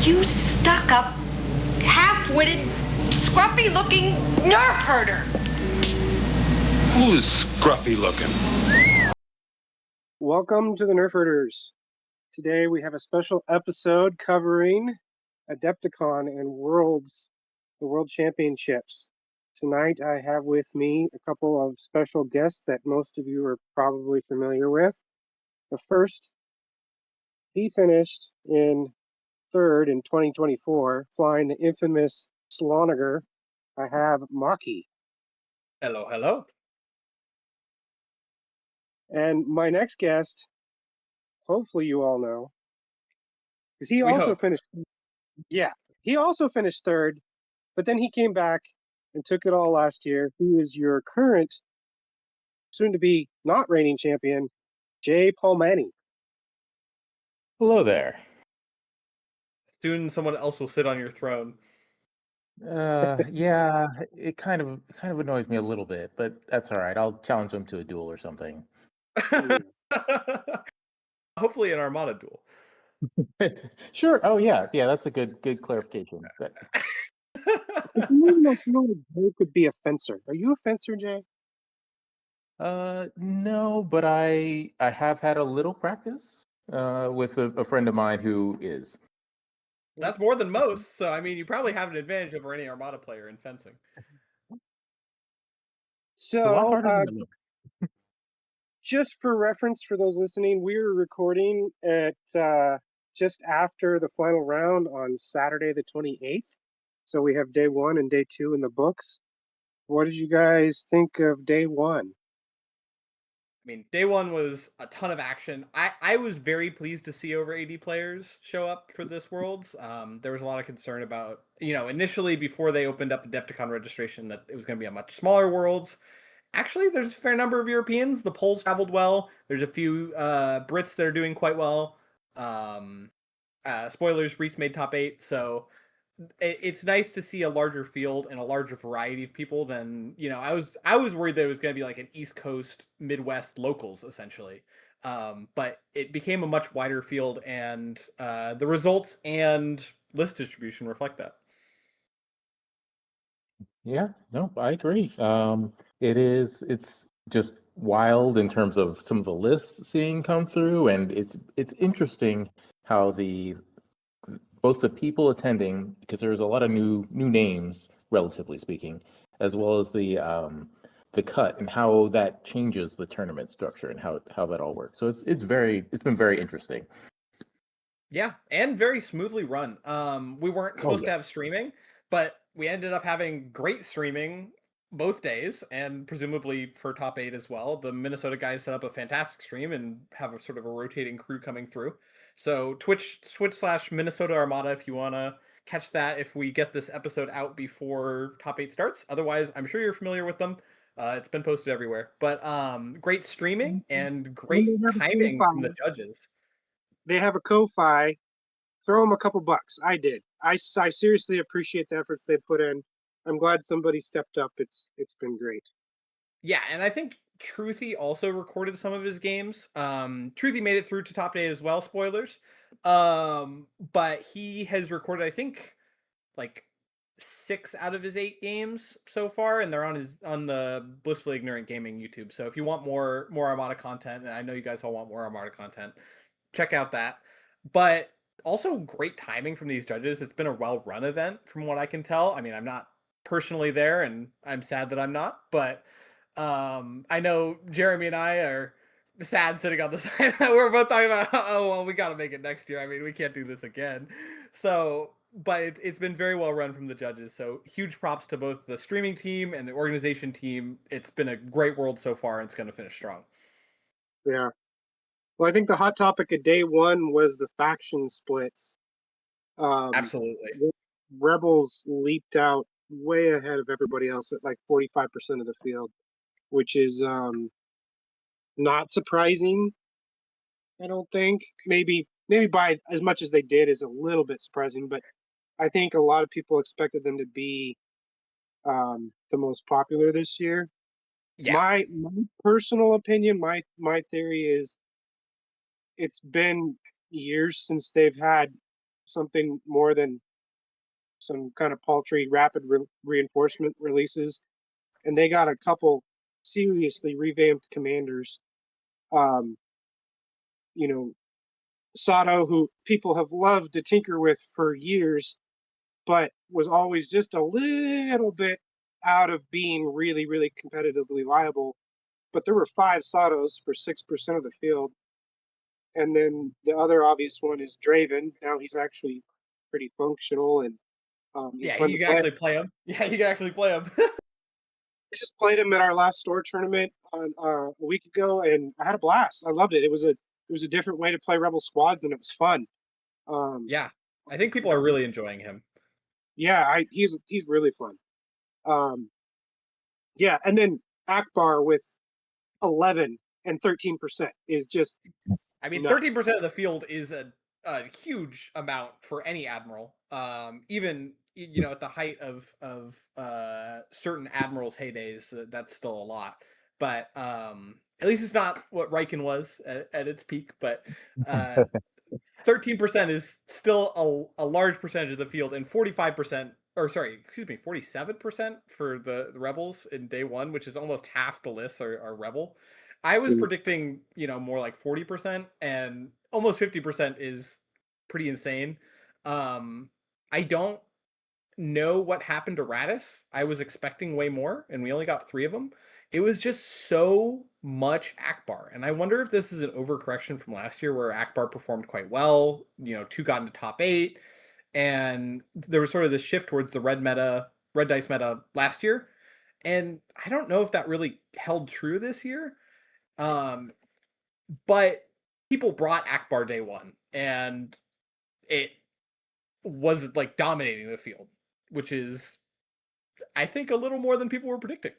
You stuck-up, half-witted, scruffy-looking Nerf herder. Who's scruffy looking? Welcome to the Nerf Herders. Today we have a special episode covering Adepticon and the World Championships. Tonight I have with me a couple of special guests that most of you are probably familiar with. The first, he finished in third in 2024, flying the infamous Sloniger. I have Machi. Hello, hello. And my next guest, hopefully you all know, because he We also hope. finished. Yeah, he also finished third, but then he came back and took it all last year. He is your current, soon-to-be not reigning champion, Jay Palmany. Hello there. Soon someone else will sit on your throne. Yeah, it kind of annoys me a little bit, but that's all right. I'll challenge him to a duel or something. Hopefully an Armada duel. Sure. Oh yeah, that's a good clarification. For some reason, I feel like Jay could be a fencer. Are you a fencer, Jay? No, but I have had a little practice with a friend of mine who is. That's more than most, so I mean you probably have an advantage over any Armada player in fencing. It's a lot So, harder than it looks. just for reference for those listening, we were recording at just after the final round on Saturday the 28th. So we have day one and day two in the books. What did you guys think of day one? I mean, day one was a ton of action. I was very pleased to see over 80 players show up for this Worlds. There was a lot of concern about, initially before they opened up Adepticon registration that it was going to be a much smaller Worlds. Actually, there's a fair number of Europeans. The polls traveled well. There's a few Brits that are doing quite well. Spoilers, Reese made top 8, so it's nice to see a larger field and a larger variety of people than I was worried that it was going to be like an East Coast Midwest locals essentially, but it became a much wider field, and the results and list distribution reflect that. Yeah, no, I agree. It's just wild in terms of some of the lists seeing come through, and it's interesting how both the people attending, because there's a lot of new names, relatively speaking, as well as the cut and how that changes the tournament structure and how that all works. So it's been very interesting. Yeah, and very smoothly run. We weren't supposed to have streaming, but we ended up having great streaming both days, and presumably for top 8 as well. The Minnesota guys set up a fantastic stream and have a sort of a rotating crew coming through. So Twitch/Minnesota Armada if you want to catch that if we get this episode out before top 8 starts. Otherwise, I'm sure you're familiar with them. It's been posted everywhere. But great streaming and great timing from the judges. They have a Ko-Fi. Throw them a couple bucks. I did. I seriously appreciate the efforts they put in. I'm glad somebody stepped up. It's been great. Yeah, and I think Truthy also recorded some of his games. Truthy made it through to top 8 as well, spoilers. But he has recorded, I think, like 6 out of his 8 games so far, and they're on the Blissfully Ignorant Gaming YouTube. So if you want more Armada content, and I know you guys all want more Armada content, check out that. But also great timing from these judges. It's been a well-run event from what I can tell. I mean, I'm not personally there, and I'm sad that I'm not, but I know Jeremy and I are sad sitting on the side. We're both talking about, oh, well, we got to make it next year. I mean, we can't do this again. So, but it's been very well run from the judges. So huge props to both the streaming team and the organization team. It's been a great world so far, and it's going to finish strong. Yeah. Well, I think the hot topic of day one was the faction splits. Absolutely. Rebels leaped out way ahead of everybody else at like 45% of the field, which is not surprising. I don't think. Maybe by as much as they did is a little bit surprising, but I think a lot of people expected them to be the most popular this year. Yeah. My personal opinion, my theory is it's been years since they've had something more than some kind of paltry rapid reinforcement releases, and they got a couple seriously revamped commanders. Um, you know, Sato, who people have loved to tinker with for years, but was always just a little bit out of being really, really competitively viable. But there were 5 Satos for 6% of the field. And then the other obvious one is Draven. Now he's actually pretty functional, and he's Yeah, fun you to can play. actually play him. Yeah, you can actually play him. I just played him at our last store tournament on a week ago, and I had a blast. I loved it. It was a different way to play Rebel Squads, and it was fun. Um, Yeah, I think people are really enjoying him. yeah, he's really fun. Um, yeah, and then Akbar with 11 and 13% is just I mean, nuts. 13% of the field is a huge amount for any admiral. Even at the height of certain admirals' heydays, that's still a lot. But at least it's not what Riken was at its peak. But 13% is still a large percentage of the field, and 45%, or sorry, excuse me, 47% for the rebels in day one, which is almost half the lists are rebel. I was predicting, more like 40%, and almost 50% is pretty insane. I don't know what happened to Radis. I was expecting way more, and we only got 3 of them. It was just so much Akbar, and I wonder if this is an overcorrection from last year where Akbar performed quite well. 2 got into top 8, and there was sort of this shift towards the red dice meta last year, and I don't know if that really held true this year. But people brought Akbar day one, and it was like dominating the field, which is, I think, a little more than people were predicting.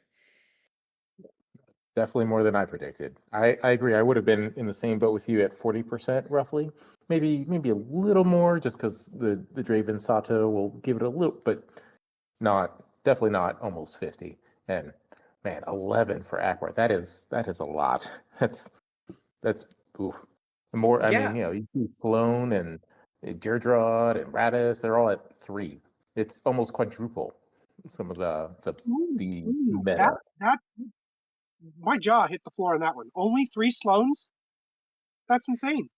Definitely more than I predicted. I agree. I would have been in the same boat with you at 40% roughly. Maybe a little more just because the Draven Sato will give it a little, but definitely not almost 50. And man, 11 for Akbar. That is a lot. That's oof. More. I Yeah, mean, you see Sloan and Deirdre and Radis. They're all at 3. It's almost quadruple some of the That meta. that my jaw hit the floor on that one. Only 3 Sloans? That's insane.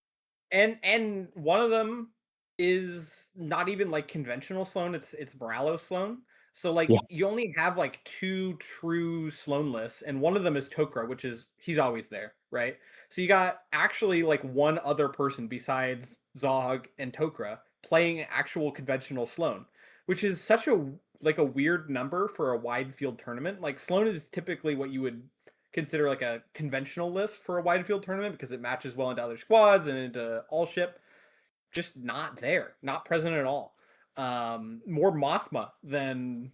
and one of them is not even like conventional Sloan. It's Moralo Sloan. So like Yeah. you only have like 2 true Sloan lists, and one of them is Tok'ra, which is he's always there, right? So you got actually like one other person besides Zog and Tok'ra playing actual conventional Sloan, which is such a weird number for a wide field tournament. Like Sloan is typically what you would consider like a conventional list for a wide field tournament because it matches well into other squads and into all ship. Just not there, not present at all. More Mothma than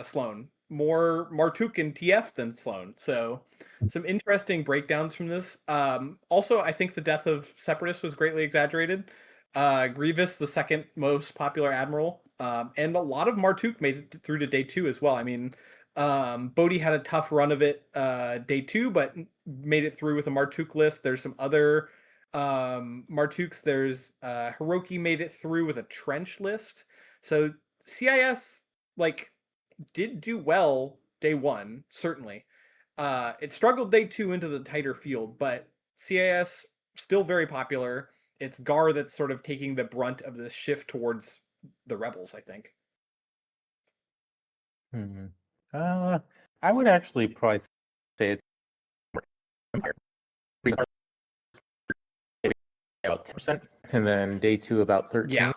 Sloan, more Martuk and TF than Sloan. So some interesting breakdowns from this. Also, I think the death of Separatist was greatly exaggerated. Grievous, the second most popular admiral, and a lot of Martuk made it through to day 2 as well. I mean, Bodhi had a tough run of it day 2, but made it through with a Martuk list. There's some other Martuks. There's Hiroki made it through with a trench list. So CIS like did do well day 1, certainly. It struggled day 2 into the tighter field, but CIS still very popular. It's Gar that's sort of taking the brunt of this shift towards the rebels, I think. Hmm. I would actually probably say it's Empire. Because maybe about 10%, and then day 2 about 13. Yeah.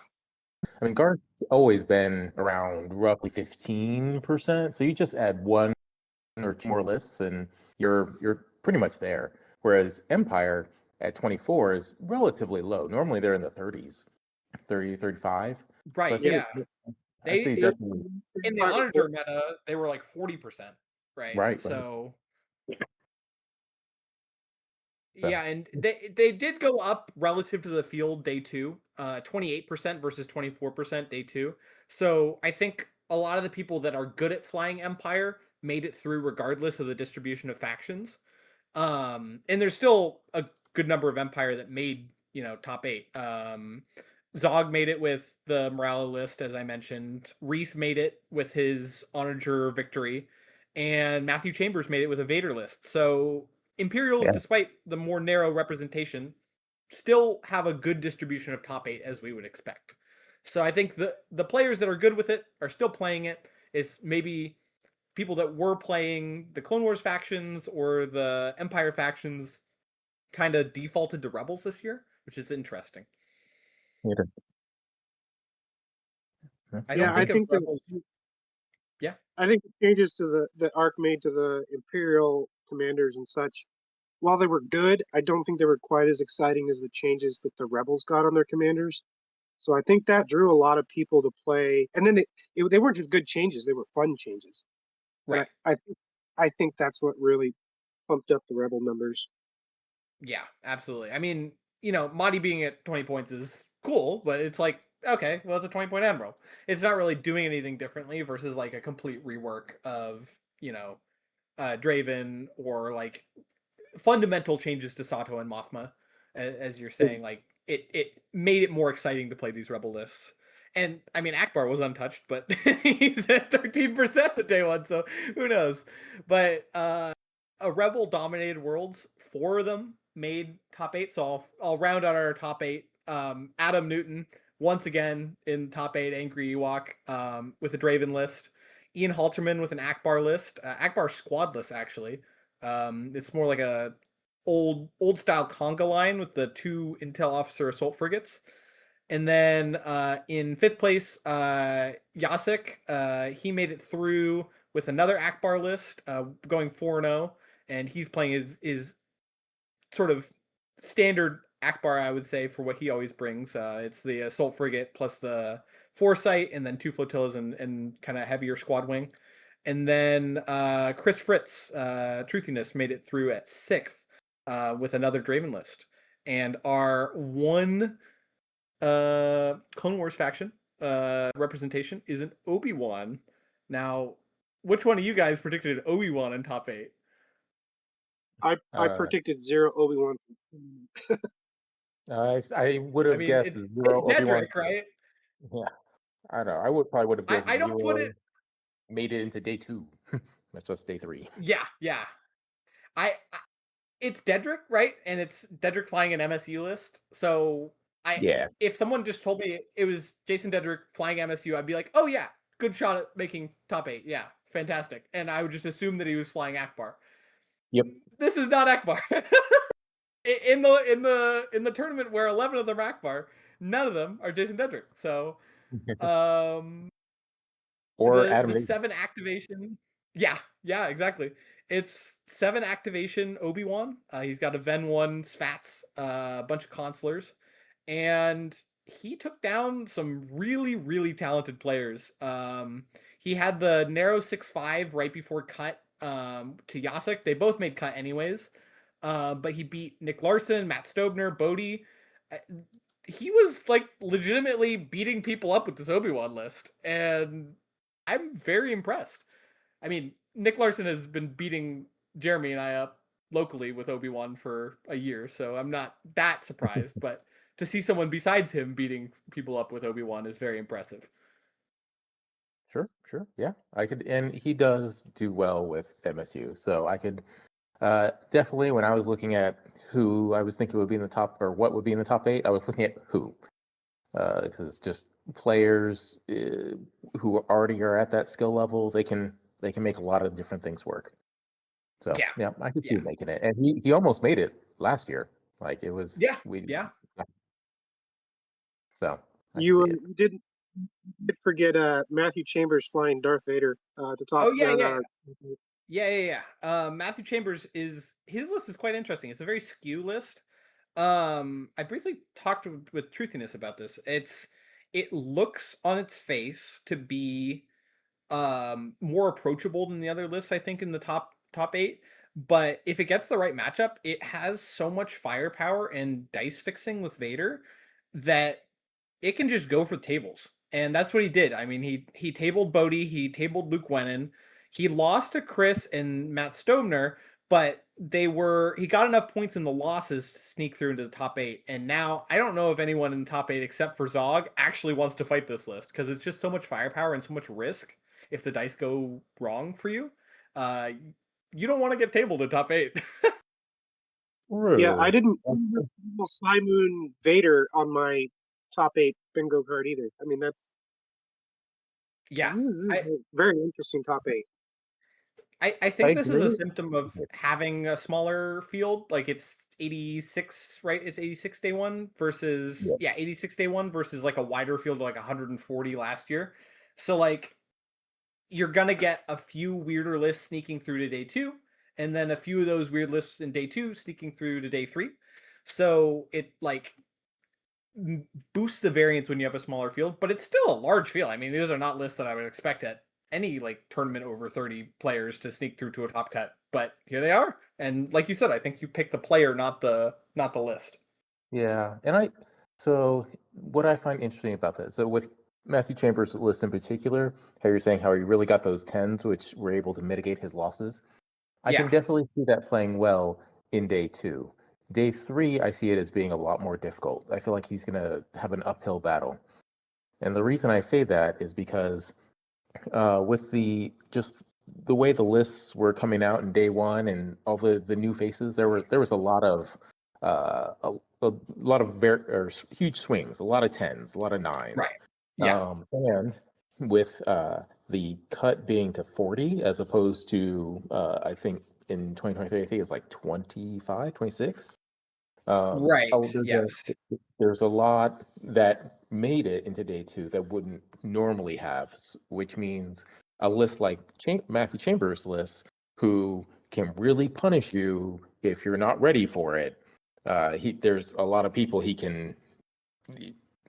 I mean, Guard's always been around roughly 15%. So you just add 1 or 2 more lists, and you're pretty much there. Whereas Empire at 24 is relatively low. Normally they're in the 30s, 30, 35. So I Right, think yeah. I say They definitely in the Onager meta, they were like 40%, right? right. So So yeah, and they did go up relative to the field day 2, 28% versus 24% day 2. So I think a lot of the people that are good at flying Empire made it through regardless of the distribution of factions. And there's still a good number of Empire that made, top 8. Zog made it with the Morale list, as I mentioned. Reese made it with his Onager victory, and Matthew Chambers made it with a Vader list. So Imperials, Yeah. despite the more narrow representation, still have a good distribution of top 8 as we would expect. So I think the players that are good with it are still playing it. It's maybe people that were playing the Clone Wars factions or the Empire factions kind of defaulted to Rebels this year, which is interesting. It is. I Yeah, don't think of Rebels. Yeah. I think the changes to the arc made to the Imperial commanders and such, while they were good, I don't think they were quite as exciting as the changes that the Rebels got on their commanders. So I think that drew a lot of people to play, and then they weren't just good changes; they were fun changes. And Right. I think that's what really pumped up the Rebel numbers. Yeah, absolutely. I mean, Mahdi being at 20 points is cool, but it's like, okay, well, it's a 20-point Admiral. It's not really doing anything differently versus like a complete rework of, Draven or like fundamental changes to Sato and Mothma, as you're saying. Like it made it more exciting to play these Rebel lists. And I mean, Akbar was untouched, but he's at 13% the day one, so who knows? But a Rebel dominated worlds, 4 of them made top 8. So I'll round out our top 8. Adam Newton once again in top 8, Angry Ewok, with a Draven list. Ian Halterman with an Akbar list, Akbar squad list actually. It's more like a old style conga line with the 2 Intel officer assault frigates. And then in 5th place, Yasik, he made it through with another Akbar list, going 4-0, and he's playing his sort of standard Akbar, I would say, for what he always brings. It's the assault frigate plus the foresight, and then 2 flotillas and kind of heavier squad wing. And then Chris Fritz, Truthiness, made it through at 6th with another Draven list. And our one Clone Wars faction representation is an Obi-Wan. Now, which one of you guys predicted Obi-Wan in top 8? I predicted 0 Obi-Wan. I would I have mean, guessed it's zero Obi-Wan. Dedrick, right? Yeah, I don't know. I probably would have guessed I don't put zero. it. Made it into day 2. That's just day 3. Yeah. I it's Dedrick, right? And it's Dedrick flying an MSU list. So Yeah. if someone just told me it was Jason Dedrick flying MSU, I'd be like, oh yeah, good shot at making top 8. Yeah, fantastic. And I would just assume that he was flying Akbar. Yep. This is not Akbar. in the tournament where 11 of them are Akbar, none of them are Jason Dedrick. So Or the Adam. 7 activation. Yeah, exactly. It's 7 activation Obi-Wan. He's got a Ven 1 Svats, a bunch of consulars, and he took down some really, really talented players. He had the narrow 6-5 right before cut to Yasik. They both made cut anyways. But he beat Nick Larson, Matt Stobner, Bodie. He was like legitimately beating people up with this Obi-Wan list, and I'm very impressed. I mean, Nick Larson has been beating Jeremy and I up locally with Obi-Wan for a year, so I'm not that surprised. But to see someone besides him beating people up with Obi-Wan is very impressive. Sure. Yeah, I could, and he does do well with MSU. So I could definitely, when I was looking at who I was thinking would be in the top, or what would be in the top 8, I was looking at who, because it's just players who already are at that skill level. They can make a lot of different things work. So yeah, I could see him making it, and he almost made it last year. Like it was So You didn't forget Matthew Chambers flying Darth Vader to top round out our. Yeah. Matthew Chambers his list is quite interesting. It's a very skew list. I briefly talked with Truthiness about this. It looks on its face to be more approachable than the other lists, I think, in the top 8. But if it gets the right matchup, it has so much firepower and dice fixing with Vader that it can just go for tables. And that's what he did. I mean, he tabled Bodhi, he tabled Luke Wennon, he lost to Chris and Matt Stobner, but he got enough points in the losses to sneak through into the top 8, and now I don't know if anyone in the top 8 except for Zog actually wants to fight this list because it's just so much firepower and so much risk if the dice go wrong for you. Uh, you don't want to get tabled in top 8. Yeah, I True. didn't have Sly Moon Vader on my top 8 bingo card either. I mean, this Yeah, is I a very interesting top 8. I I think this is a agree. symptom of having a smaller field. Like it's 86, right? It's 86 day one versus Yeah. 86 day one versus like a wider field of like 140 last year. So like you're gonna get a few weirder lists sneaking through to day 2, and then a few of those weird lists in day 2 sneaking through to day 3. So it like boosts the variance when you have a smaller field, but it's still a large field. I mean, these are not lists that I would expect at any like tournament over 30 players to sneak through to a top cut, but here they are. And like you said, I think you pick the player, not the list. Yeah, so what I find interesting about this, so with Matthew Chambers' list in particular, how you're saying how he really got those tens, which were able to mitigate his losses. I can Yeah. definitely see that playing well in day 2. Day 3, I see it as being a lot more difficult. I feel like he's going to have an uphill battle. And the reason I say that is because with the way the lists were coming out in day 1 and all the new faces, there was a lot of huge swings, a lot of tens, a lot of nines. Right. Yeah. And with the cut being to 40 as opposed to I think in 2023, I think it was like 25, 26. Right. There's Yes. there's a lot that made it into day 2 that wouldn't normally have, which means a list like Matthew Chambers' list, who can really punish you if you're not ready for it. There's a lot of people he can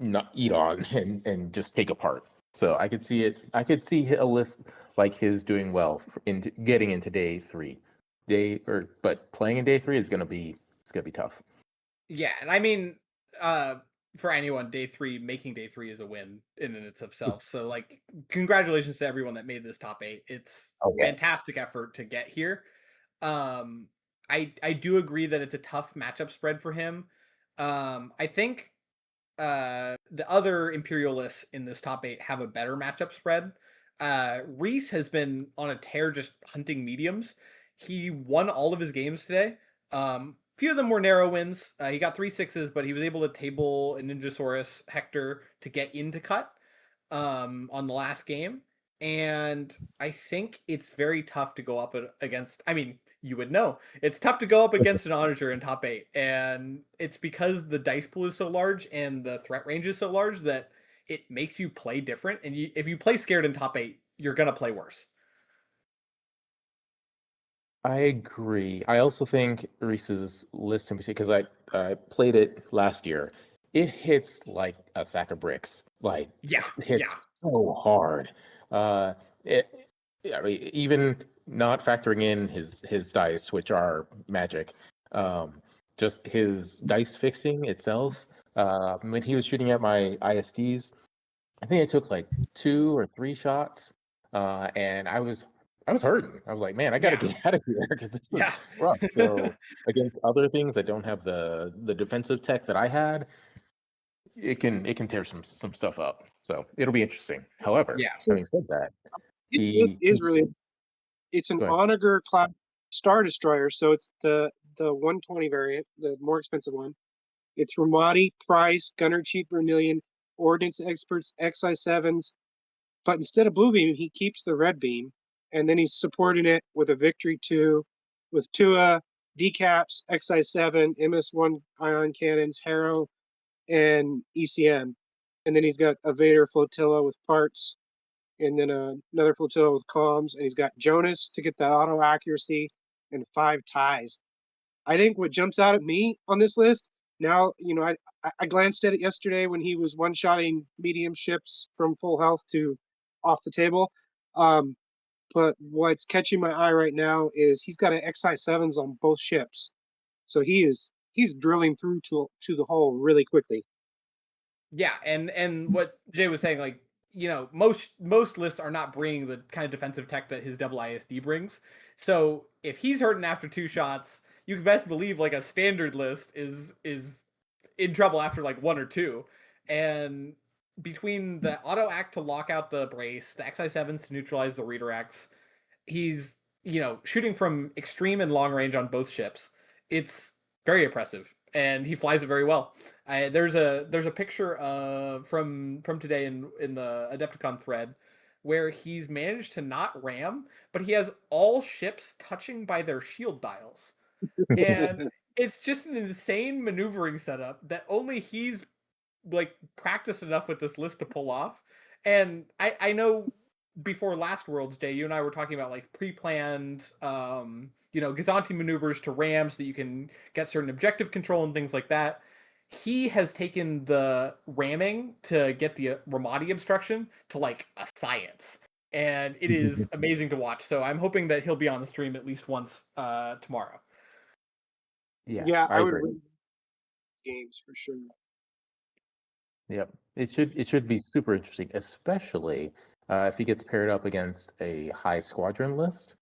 not eat on and just take apart. So I could see it. I could see a list like his doing well in getting into day 3. But playing in day 3 is gonna be tough. Yeah, and I mean, for anyone, day 3 making day 3 is a win in and of itself. So like, congratulations to everyone that made this top 8. It's Oh yeah. fantastic effort to get here. Um, I do agree that it's a tough matchup spread for him. I think the other imperialists in this top 8 have a better matchup spread. Reese has been on a tear just hunting mediums. He won all of his games today. Few of them were narrow wins. He got 3 6s, but he was able to table a Ninjasaurus Hector to get into cut on the last game. And I think it's very tough to go up against. I mean, you would know it's tough to go up against an Onager in top 8, and it's because the dice pool is so large and the threat range is so large that it makes you play different. And if you play scared in top 8, you're gonna play worse. I agree. I also think Reese's list in particular, because I played it last year, it hits like a sack of bricks. Like Yeah, it yeah, hits so hard. Uh, it, I mean, even not factoring in his dice, which are magic, just his dice fixing itself. When he was shooting at my ISDs, I think I took like 2 or 3 shots, and I was hurting. I was like, man, I got to yeah, get out of here because this yeah. is rough. So against other things that don't have the defensive tech that I had, it can tear some stuff up. So it'll be interesting. However, Yeah. So having said that, it is really, it's an go ahead. Onager class Star Destroyer, so it's the 120 variant, the more expensive one. It's Ramadi, Price, Gunner Chief Vernillion, Ordnance Experts, XI7s, but instead of blue beam, he keeps the red beam, and then he's supporting it with a Victory 2, with Tua, Decaps, XI7, MS1 ion cannons, Harrow, and ECM. And then he's got a Vader flotilla with parts, and then another flotilla with comms, and he's got Jonas to get the auto accuracy, and 5 ties. I think what jumps out at me on this list now, I glanced at it yesterday when he was one-shotting medium ships from full health to off the table. Um, but what's catching my eye right now is he's got an XI7s on both ships, so he's drilling through to the hole really quickly. Yeah, and what Jay was saying, like most lists are not bringing the kind of defensive tech that his double ISD brings. So if he's hurting after 2 shots, you can best believe like a standard list is in trouble after like 1 or 2. And between the auto act to lock out the brace, the XI7s to neutralize the redirects, he's shooting from extreme and long range on both ships. It's very oppressive, and he flies it very well. There's a picture from today in the Adepticon thread where he's managed to not ram, but he has all ships touching by their shield dials, and it's just an insane maneuvering setup that only he's like practiced enough with this list to pull off. And I know before last Worlds Day, you and I were talking about like pre-planned, Gazanti maneuvers to ram so that you can get certain objective control and things like that. He has taken the ramming to get the Ramadi obstruction to like a science, and it is amazing to watch. So I'm hoping that he'll be on the stream at least once tomorrow. Yeah, I I would agree. win games for sure. Yep, it should be super interesting, especially if he gets paired up against a high squadron list.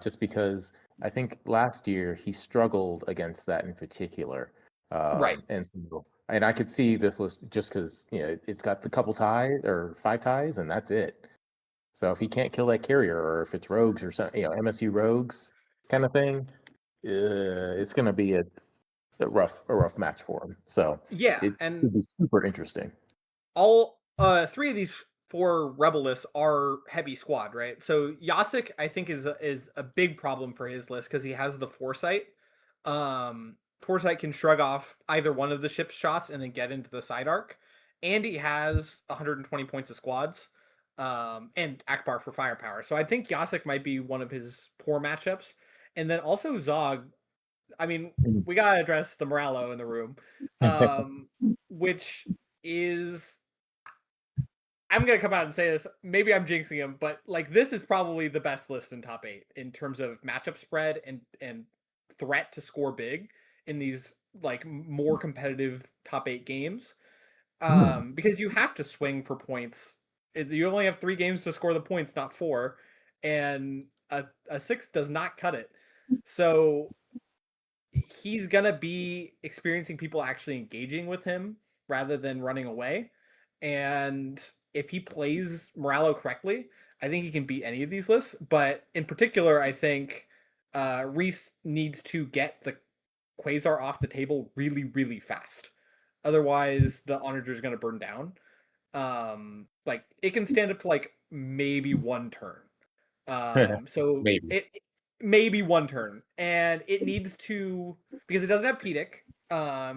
Just because I think last year he struggled against that in particular. Right. And I could see this list just because it's got the couple ties or 5 ties, and that's it. So if he can't kill that carrier, or if it's rogues or something, MSU rogues kind of thing, it's gonna be a rough match for him. So Yeah, it and should be super interesting. all 3 of these 4 rebel lists are heavy squad, right? So Yasik, I think, is a big problem for his list because he has the foresight. Foresight can shrug off either one of the ship's shots and then get into the side arc. And he has 120 points of squads, and Akbar for firepower. So I think Yasik might be one of his poor matchups. And then also Zog. I mean, we gotta address the Moralo in the room, which is, I'm gonna come out and say this. Maybe I'm jinxing him, but like this is probably the best list in top 8 in terms of matchup spread and threat to score big in these like more competitive top 8 games. Because you have to swing for points. You only have 3 games to score the points, not 4, and a 6 does not cut it. So he's gonna be experiencing people actually engaging with him rather than running away. And if he plays Moralo correctly, I think he can beat any of these lists. But in particular, I think Reese needs to get the Quasar off the table really, really fast. Otherwise, the Onager is going to burn down. Like it can stand up to like maybe 1 turn. So Maybe. it maybe 1 turn, and it needs to, because it doesn't have PDIC,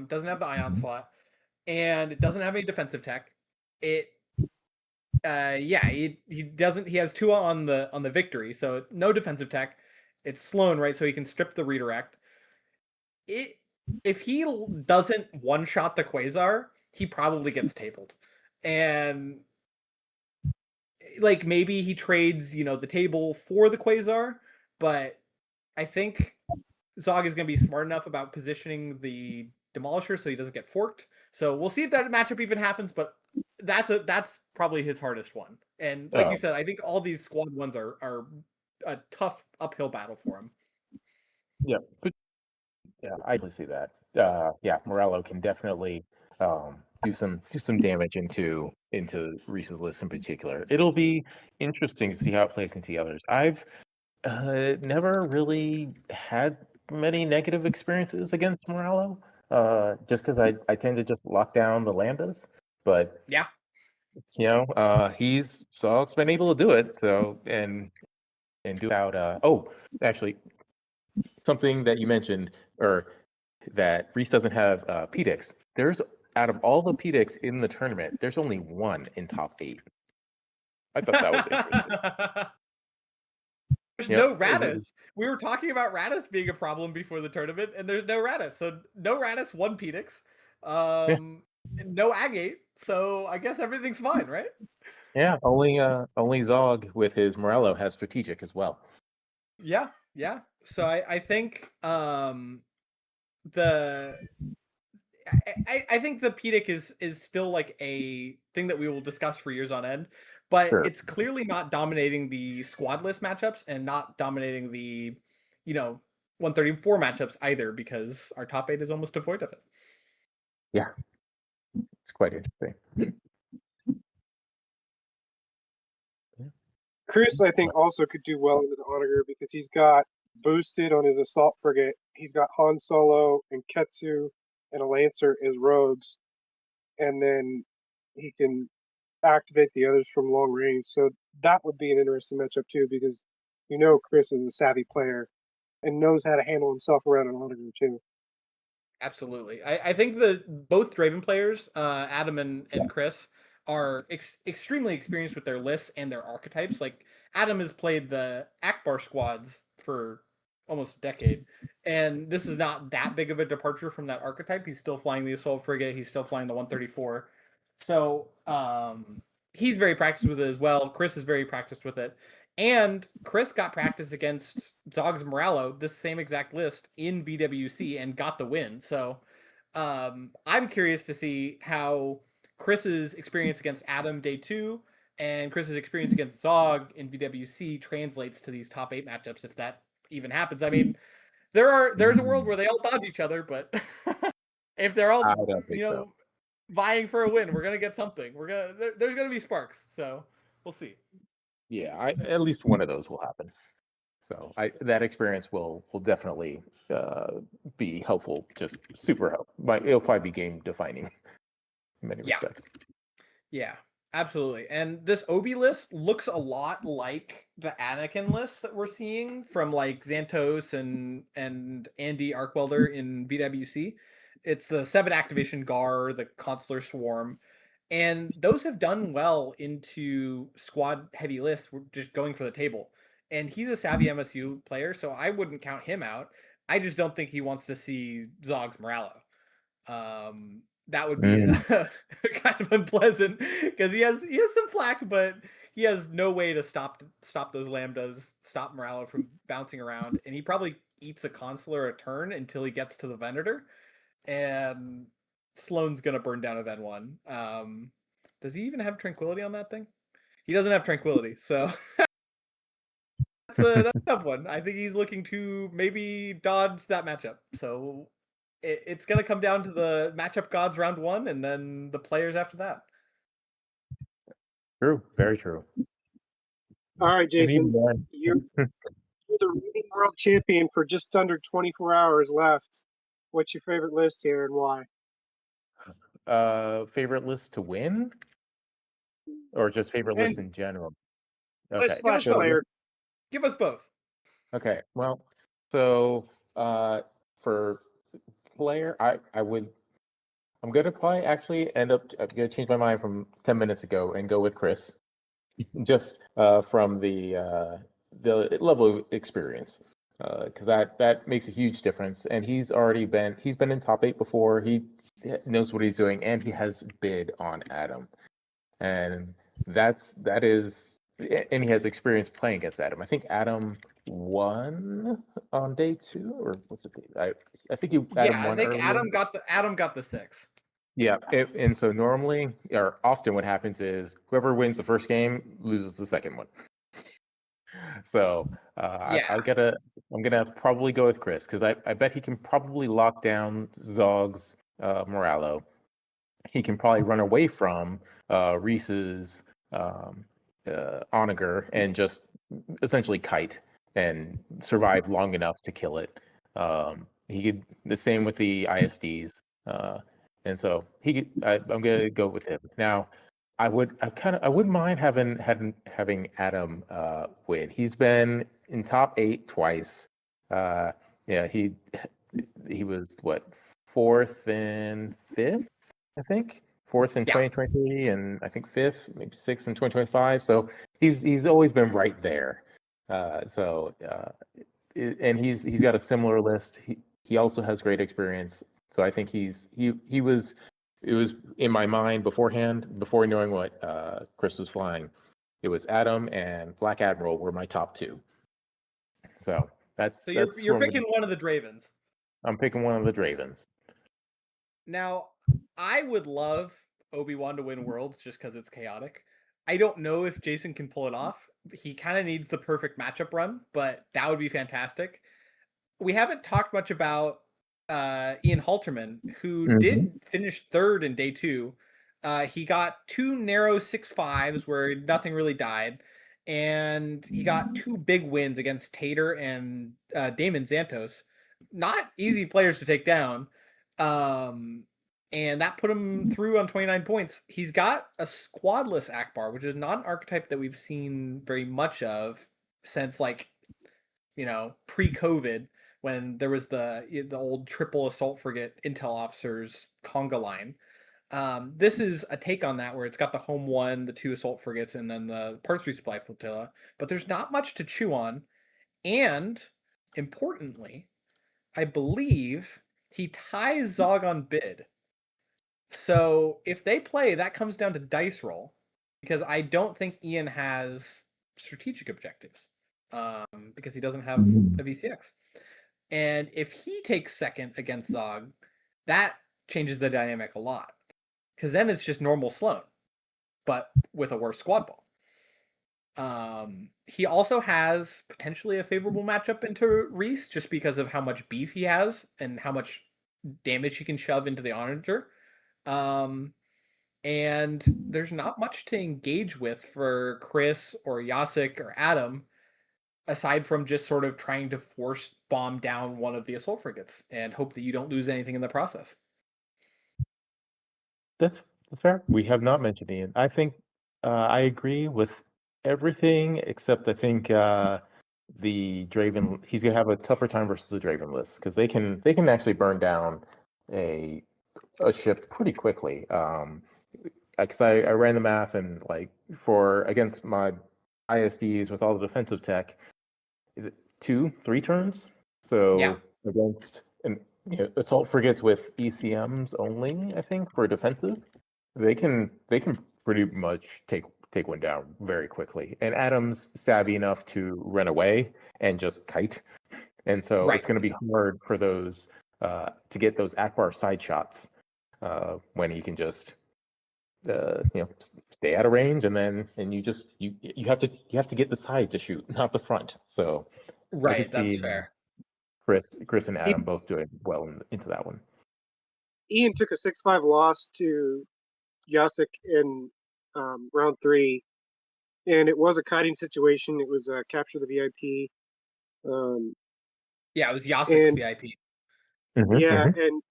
doesn't have the ion slot, and it doesn't have any defensive tech. It he doesn't, he has 2 on the victory, so no defensive tech. It's Sloan, right? So he can strip the redirect. If he doesn't one shot the Quasar, he probably gets tabled. And like maybe he trades, the table for the Quasar, but I think Zog is going to be smart enough about positioning the Demolisher so he doesn't get forked. So we'll see if that matchup even happens, but that's probably his hardest one. And like you said, I think all these squad ones are a tough uphill battle for him. Yeah, I can see that. Morello can definitely do some damage into Reese's list in particular. It'll be interesting to see how it plays into the others. I've never really had many negative experiences against Morello, just because I tend to just lock down the lambdas. But Yeah, he's Zog's been able to do it. So and do out. Actually, something that you mentioned, or that Reese doesn't have PDICs. There's, out of all the PDICs in the tournament, there's only 1 in top 8. I thought that was interesting. there's Yep. no Radis. We were talking about Radis being a problem before the tournament, and there's no Radis. So no Radis, 1 Pedix, Yeah. no Agate. So I guess everything's fine, right? Yeah. Only Zog with his Morello has strategic as well. Yeah. So I think the I think the PDIC is still like a thing that we will discuss for years on end. But Sure. it's clearly not dominating the squad list matchups and not dominating the, 134 matchups either, because our top 8 is almost devoid of it. Yeah, it's quite interesting. Chris, I think, also could do well with Onager because he's got boosted on his assault frigate. He's got Han Solo and Ketsu and a Lancer as rogues, and then he can activate the others from long range. So that would be an interesting matchup too, because Chris is a savvy player and knows how to handle himself around an Onager too. Absolutely. I think that both Draven players, Adam and Chris, are extremely experienced with their lists and their archetypes. Like, Adam has played the Akbar squads for almost a decade, and this is not that big of a departure from that archetype. He's still flying the Assault Frigate, he's still flying the 134. So he's very practiced with it as well. Chris is very practiced with it. And Chris got practice against Zoggs Moralo, this same exact list, in VWC and got the win. So I'm curious to see how Chris's experience against Adam day 2 and Chris's experience against Zog in VWC translates to these top 8 matchups, if that even happens. I mean, there's a world where they all dodge each other, but if they're all I don't think so. vying for a win, we're gonna get something. There's gonna be sparks, so we'll see. Yeah, at least one of those will happen. So that experience will definitely be helpful, just super helpful. But it'll probably be game defining in many respects. Yeah, absolutely. And this Obi list looks a lot like the Anakin lists that we're seeing from like Xantos and Andy Arkwelder in VWC. It's the 7 activation Gar, the Consular Swarm, and those have done well into squad heavy lists. We're just going for the table. And he's a savvy MSU player, so I wouldn't count him out. I just don't think he wants to see Zoggs Moralo. That would be kind of unpleasant because he has some flack, but he has no way to stop those lambdas, stop Moralo from bouncing around, and he probably eats a consular a turn until he gets to the Venator, and Sloane's gonna burn down a Ven 1. Does he even have tranquility on that thing? He doesn't have tranquility, so that's a tough one. I think he's looking to maybe dodge that matchup. So it's going to come down to the matchup gods round 1 and then the players after that. True, very true. All right, Jason, you're the reigning world champion for just under 24 hours left. What's your favorite list here and why? Favorite list to win, or just favorite list in general? Okay, List slash player. Give us both. Okay, well, so for player, I'm gonna probably actually I'm gonna change my mind from 10 minutes ago and go with Chris, just from the level of experience, because that makes a huge difference. And he's been in top 8 before. He knows what he's doing, and he has bid on Adam, and and he has experience playing against Adam. I think Adam won on day 2, or what's it? I think Adam won earlier. Adam got the 6. Yeah, and so normally or often what happens is whoever wins the first game loses the second one. So I'm gonna probably go with Chris because I bet he can probably lock down Zog's Moralo. He can probably run away from Reese's Onager and just essentially kite and survive long enough to kill it. He could the same with the ISDs, and so I'm gonna go with him. Now, I wouldn't mind having Adam win. He's been in top 8 twice. Yeah, he was what, 4th and 5th, I think. 4th in 2023, and I think 5th, maybe 6th in 2025. So he's always been right there. And he's got a similar list. He also has great experience. So I think it was in my mind beforehand, before knowing what Chris was flying. It was Adam and Black Admiral were my top 2. So you're picking one of the Dravens. I'm picking one of the Dravens. Now, I would love Obi-Wan to win Worlds just because it's chaotic. I don't know if Jason can pull it off. He kind of needs the perfect matchup run, but that would be fantastic. We haven't talked much about Ian Halterman, who Mhm. did finish third in day two. He got two narrow 6-5s where nothing really died, and he got two big wins against Tater and Damon Xantos. Not easy players to take down. Um, and that put him through on 29 points. He's got a squadless Akbar, which is not an archetype that we've seen very much of since like pre-COVID, when there was the old triple assault frigate intel officers conga line. This is a take on that where it's got the home one, the two assault frigates, and then the parts resupply flotilla. But there's not much to chew on, and importantly, I believe he ties Zog on bid. So if they play, that comes down to dice roll, because I don't think Ian has strategic objectives, because he doesn't have a VCX. And if he takes second against Zog, that changes the dynamic a lot, because then it's just normal Sloan, but with a worse squad ball. He also has potentially a favorable matchup into Reese just because of how much beef he has and how much damage he can shove into the Onager. And there's not much to engage with for Chris or Yasik or Adam, aside from just sort of trying to force bomb down one of the assault frigates and hope that you don't lose anything in the process. That's fair. We have not mentioned Ian. I think I agree with everything except I think the Draven. He's gonna have a tougher time versus the Draven list because they can actually burn down a ship pretty quickly. Because I ran the math and like for against my ISDs with all the defensive tech, is it 2-3 turns? So Yeah. against assault frigates with ECMs only, I think for defensive, they can pretty much take one down very quickly. And Adam's savvy enough to run away and just kite, and so Right. it's going to be hard for those to get those Akbar side shots when he can just stay out of range, and you have to get the side to shoot, not the front. So I could Right. That's see fair. Chris and He, Adam both doing well into that one. Ian took a 6-5 loss to Yasik in round 3, and it was a kiting situation. It was capture the VIP. Yeah, it was Yasik's And VIP. yeah, and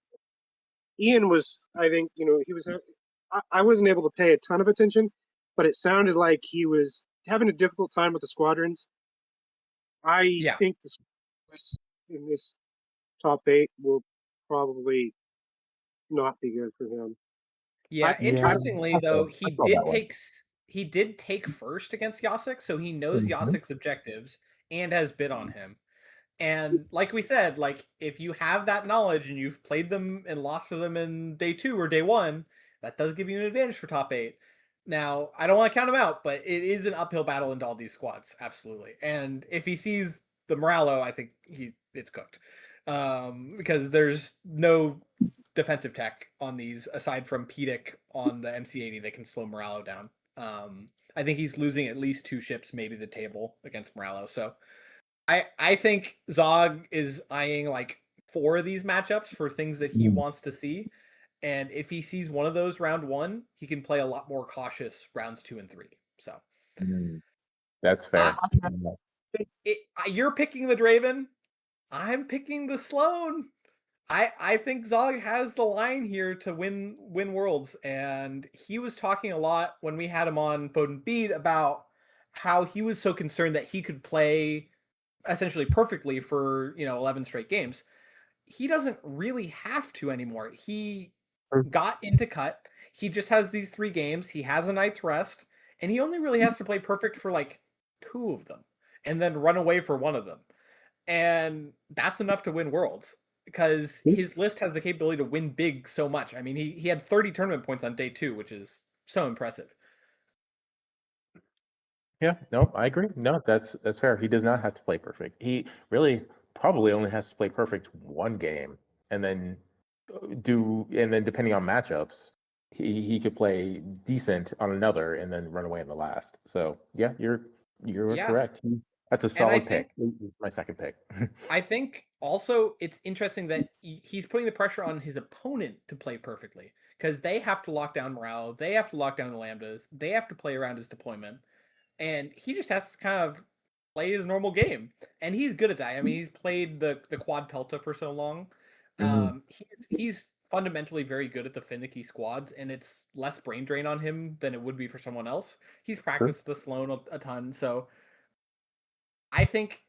Ian was, I think, he was, I wasn't able to pay a ton of attention, but it sounded like he was having a difficult time with the squadrons. I Yeah. think this in this top 8 will probably not be good for him. I, Yeah. Yeah, Interestingly, though, I saw that one. he did take first against Yasik, so he knows Mhm. Yasik's objectives and has bid on him. And like we said, like if you have that knowledge and you've played them and lost to them in day 2 or day 1, that does give you an advantage for top 8. Now, I don't want to count him out, but it is an uphill battle into all these squads, absolutely. And if he sees the Moralo, I think it's cooked. Because there's no defensive tech on these aside from Pedic on the MC80 that can slow Moralo down. I think he's losing at least 2 ships, maybe the table against Moralo. So I think Zog is eyeing like 4 of these matchups for things that he wants to see. And if he sees one of those round 1, he can play a lot more cautious rounds 2 and 3. So That's I, fair. you're picking the Draven. I'm picking the Sloan. I think Zog has the line here to win worlds, and he was talking a lot when we had him on Foden Beat about how he was so concerned that he could play essentially perfectly for 11 straight games. He doesn't really have to anymore. He got into cut. He just has these 3 games. He has a night's rest, and he only really has to play perfect for like 2 of them, and then run away for 1 of them, and that's enough to win worlds because his list has the capability to win big so much. I mean, he had 30 tournament points on day 2, which is so impressive. Yeah, no, I agree. No, that's fair. He does not have to play perfect. He really probably only has to play perfect one game, and then depending on matchups, he could play decent on another and then run away in the last. So yeah, you're Yeah, correct. That's a and I solid think pick. It's my second pick. I think also it's interesting that he's putting the pressure on his opponent to play perfectly because they have to lock down morale, they have to lock down the lambdas, they have to play around his deployment, and he just has to kind of play his normal game, and he's good at that. I mean, he's played the quad pelta for so long. Mhm. He's fundamentally very good at the finicky squads, and it's less brain drain on him than it would be for someone else. He's Sure. practiced the Sloan a ton, so I think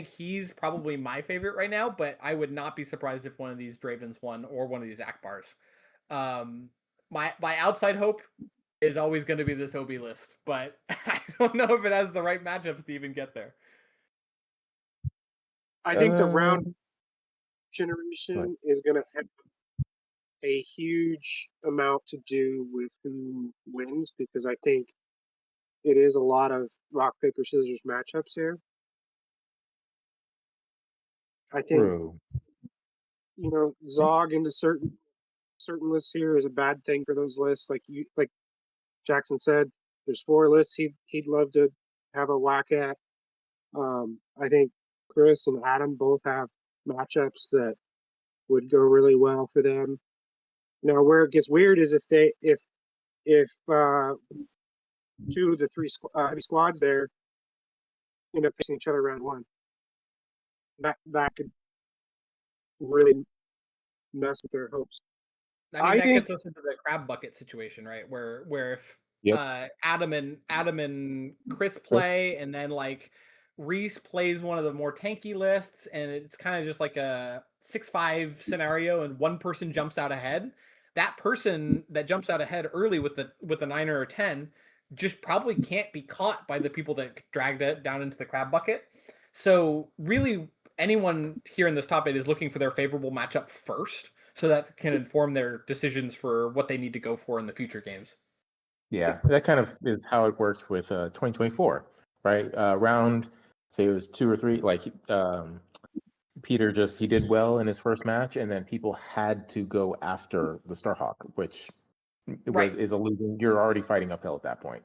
he's probably my favorite right now, but I would not be surprised if one of these Dravens won or one of these Akbars. Um, my outside hope is always going to be this OB list, but I don't know if it has the right matchups to even get there. I think the round Um, but generation is going to have a huge amount to do with who wins because I think it is a lot of rock paper scissors matchups here. I think true. Zog into certain lists here is a bad thing for those lists. Like Jackson said, there's 4 lists he'd love to have a whack at. I think Chris and Adam both have matchups that would go really well for them. Now, where it gets weird is if 2 of the 3 heavy squads there end up facing each other round one. That could really mess with their hopes. I mean, I that think gets us into the crab bucket situation, right? Where if Yep. Adam and Chris Chris. play, and then like Reese plays one of the more tanky lists, and it's kind of just like a 6-5 scenario, and one person jumps out ahead. That person that jumps out ahead early with the 9 or a 10 just probably can't be caught by the people that dragged it down into the crab bucket. So really, anyone here in this top 8 is looking for their favorable matchup first so that can inform their decisions for what they need to go for in the future games. Yeah, that kind of is how it worked with 2024, right? Round, I think it was 2 or 3. Like Peter he did well in his first match, and then people had to go after the Starhawk, which Right, is a losing. You're already fighting uphill at that point.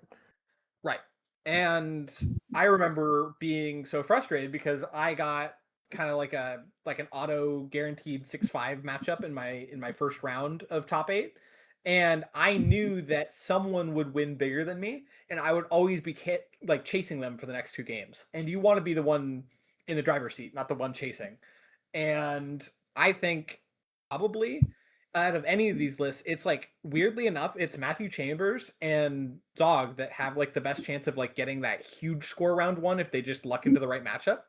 right. And I remember being so frustrated because I got kind of like an auto guaranteed 6-5 matchup in my first round of top 8, and I knew that someone would win bigger than me, and I would always be like chasing them for the next 2 games. And you want to be the one in the driver's seat, not the one chasing. And I think probably out of any of these lists, it's like weirdly enough, it's Matthew Chambers and Zog that have like the best chance of like getting that huge score round one if they just luck into the right matchup.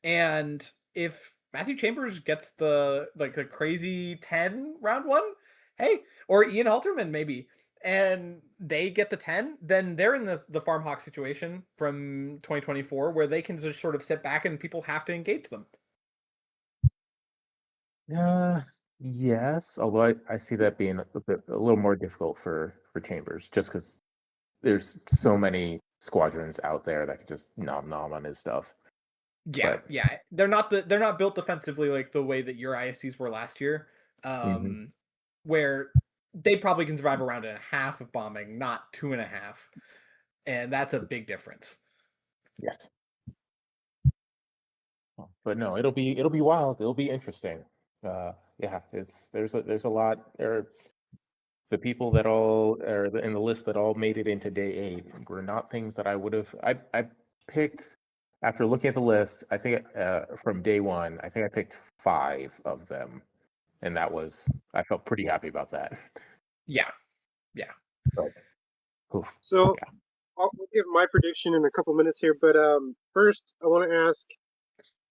And if Matthew Chambers gets the crazy 10 round one, hey, or Ian Halterman maybe, and they get the 10, then they're in the Farm Hawk situation from 2024 where they can just sort of sit back and people have to engage them. Uh, yes, although I see that being a little more difficult for Chambers, just because there's so many squadrons out there that could just nom on his stuff. Yeah, But yeah. They're not built defensively like the way that your ISTs were last year. mhm, Where they probably can survive a round and a half of bombing, not 2.5. And that's a big difference. yes. But no, it'll be wild. It'll be interesting. Yeah, there's a lot. The people that all are in the list that all made it into day 8 were not things that I would have. I picked after looking at the list. I think from day 1, I think I picked 5 of them, and I felt pretty happy about that. Yeah, yeah. But oof, so. yeah, I'll give my prediction in a couple minutes here, but first I want to ask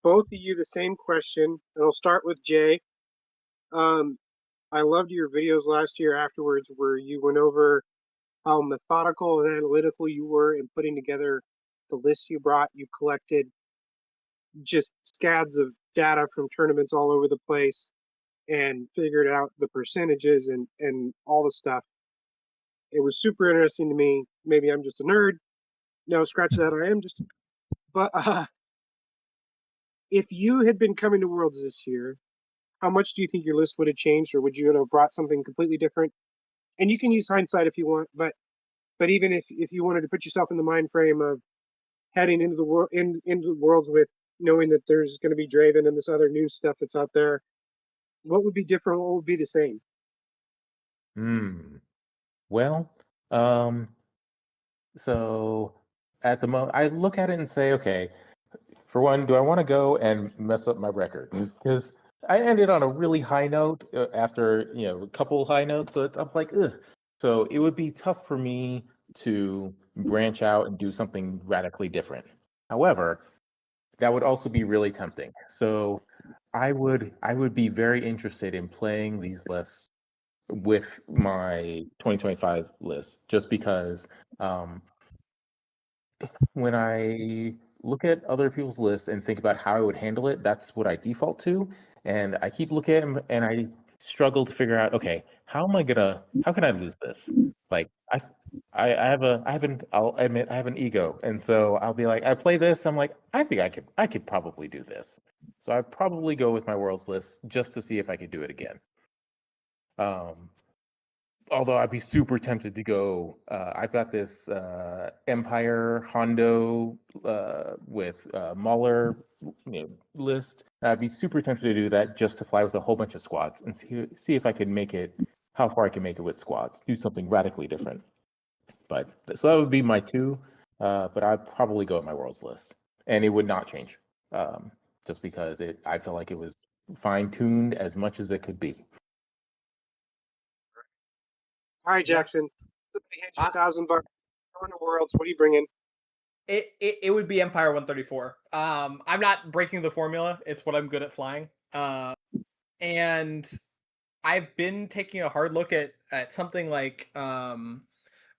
both of you the same question, and I'll start with Jay. Um, I loved your videos last year afterwards where you went over how methodical and analytical you were in putting together the list you brought. You collected just scads of data from tournaments all over the place and figured out the percentages and all the stuff. It was super interesting to me. Maybe I'm just a nerd. No, scratch that. I am just. But if you had been coming to Worlds this year, how much do you think your list would have changed, or would you have brought something completely different? and you can use hindsight if you want, but even if you wanted to put yourself in the mind frame of heading into the world into the worlds with knowing that there's going to be Draven and this other new stuff that's out there, what would be different? What would be the same? Well, um, so at the moment, I look at it and say, okay, for one, do I want to go and mess up my record? Because I ended on a really high note after a couple high notes, so I'm like, ugh. So it would be tough for me to branch out and do something radically different. However, that would also be really tempting. So I would be very interested in playing these lists with my 2025 list, just because um, when I look at other people's lists and think about how I would handle it, that's what I default to. And I keep looking at them and I struggle to figure out, okay, how can I lose this? Like I'll admit I have an ego. And so I'll be like, I play this, I'm like, I think I could probably do this. So I'd probably go with my worlds list just to see if I could do it again. Um, Although I'd be super tempted to go. I've got this Empire Hondo with Mauler list. I'd be super tempted to do that just to fly with a whole bunch of squads and see if I could make it, how far I can make it with squads. Do something radically different. But so that would be my two. But I'd probably go with my worlds list, and it would not change, just because I felt like it was fine tuned as much as it could be. All right, Yeah. Jackson. Somebody hands you I, $1,000. Going to Worlds. What are you bringing? it would be Empire 134. I'm not breaking the formula. It's what I'm good at flying. And I've been taking a hard look at something like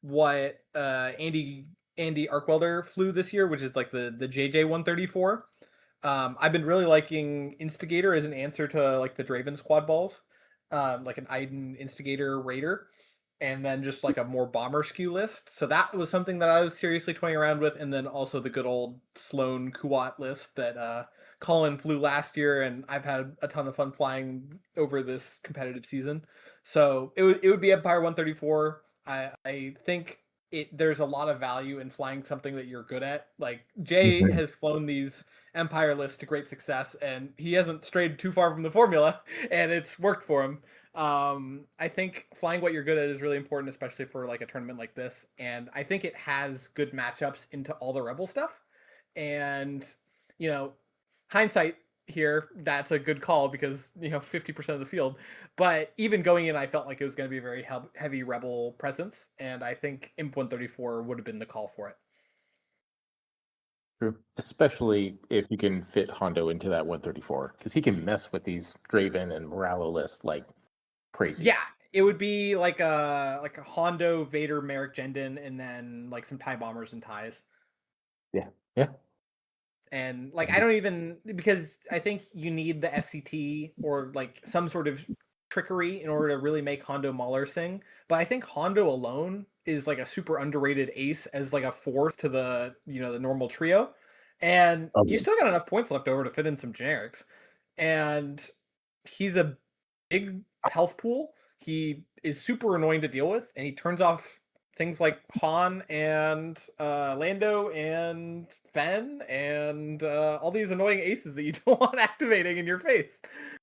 what Andy Arkwelder flew this year, which is like the JJ 134. I've been really liking Instigator as an answer to like the Draven squad balls, like an Iden Instigator Raider, and then just like a more bomber skew list. So that was something that I was seriously toying around with, and then also the good old Sloan Kuat list that Colin flew last year, and I've had a ton of fun flying over this competitive season. So it would be Empire 134. I think there's a lot of value in flying something that you're good at. Like Jay has flown these Empire lists to great success, and he hasn't strayed too far from the formula, and it's worked for him. I think flying what you're good at is really important, especially for like a tournament like this. And I think it has good matchups into all the Rebel stuff. And you know, hindsight here, that's a good call because 50% of the field. But even going in, I felt like it was going to be a very heavy Rebel presence, and I think Imp 134 would have been the call for it. True. Especially if you can fit Hondo into that 134, because he can mess with these Draven and Moralo lists like crazy. Yeah, it would be like a Hondo, Vader, Merrick, Jendon, and then like some TIE bombers and ties. Yeah. Yeah. And like I don't even, because I think you need the FCT or like some sort of trickery in order to really make Hondo Mauler sing. But I think Hondo alone is like a super underrated ace as like a fourth to the normal trio. And Oh, you yeah. still got enough points left over to fit in some generics. And he's a big health pool. He is super annoying to deal with, and he turns off things like Han and Lando and Fen and all these annoying aces that you don't want activating in your face.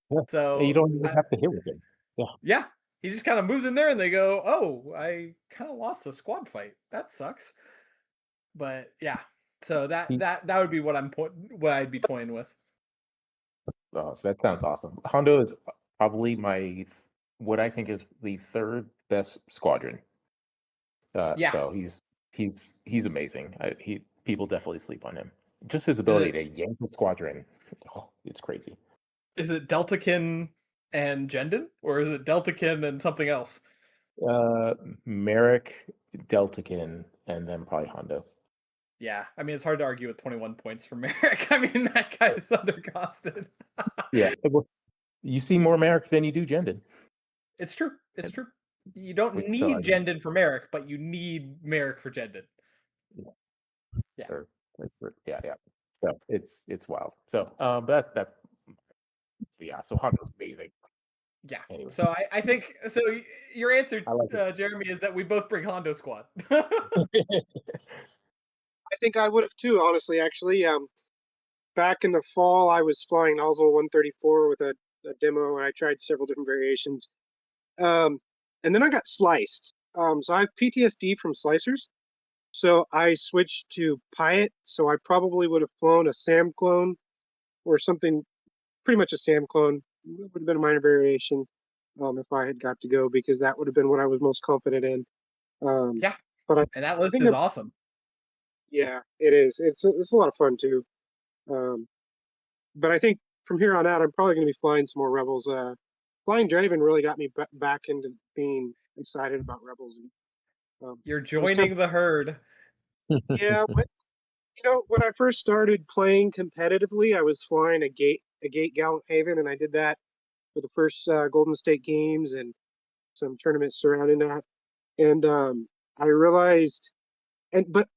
Yeah. And you So don't even have to hit with him. Yeah. yeah, he just kind of moves in there, and they go, "Oh, I kind of lost a squad fight. That sucks." But yeah, so that He, that that would be what I'd be toying with. oh, that sounds awesome. Hondo is probably what I think is the third best squadron. Yeah, So he's amazing. People definitely sleep on him. Just his is ability it to yank the squadron. Oh, it's crazy. is it Deltakin and Jendon, or is it Deltakin and something else? Uh, Merrick, Deltakin, and then probably Hondo. Yeah, I mean it's hard to argue with 21 points for Merrick. I mean that guy is undercosted. Yeah, well, you see more Merrick than you do Jendon. It's true. It's And true. You don't it's so I need mean, Jendon for Merrick, but you need Merrick for Jendon. yeah, Yeah. yeah, yeah. So it's wild. So, but that yeah. So Hondo's amazing. Yeah. Anyway, So I think so. Your answer, I like it. Jeremy, is that we both bring Hondo Squad. I think I would have too, honestly. Actually, back in the fall, I was flying Nozzle 134 with a demo, and I tried several different variations. Um, and then I got sliced. So I have PTSD from slicers. So I switched to Pyatt. So I probably would have flown a Sam clone or something, pretty much a Sam clone. It would have been a minor variation if I had got to go, because that would have been what I was most confident in. Um, Yeah. but And that I list think is that, awesome. yeah, it is. It's a lot of fun too. Um, but I think from here on out, I'm probably going to be flying some more Rebels. Flying Draven really got me back into being excited about Rebels. You're It was kind joining the herd. of, yeah, when I first started playing competitively, I was flying a gate Gallant Haven, and I did that for the first Golden State games and some tournaments surrounding that. And I realized, but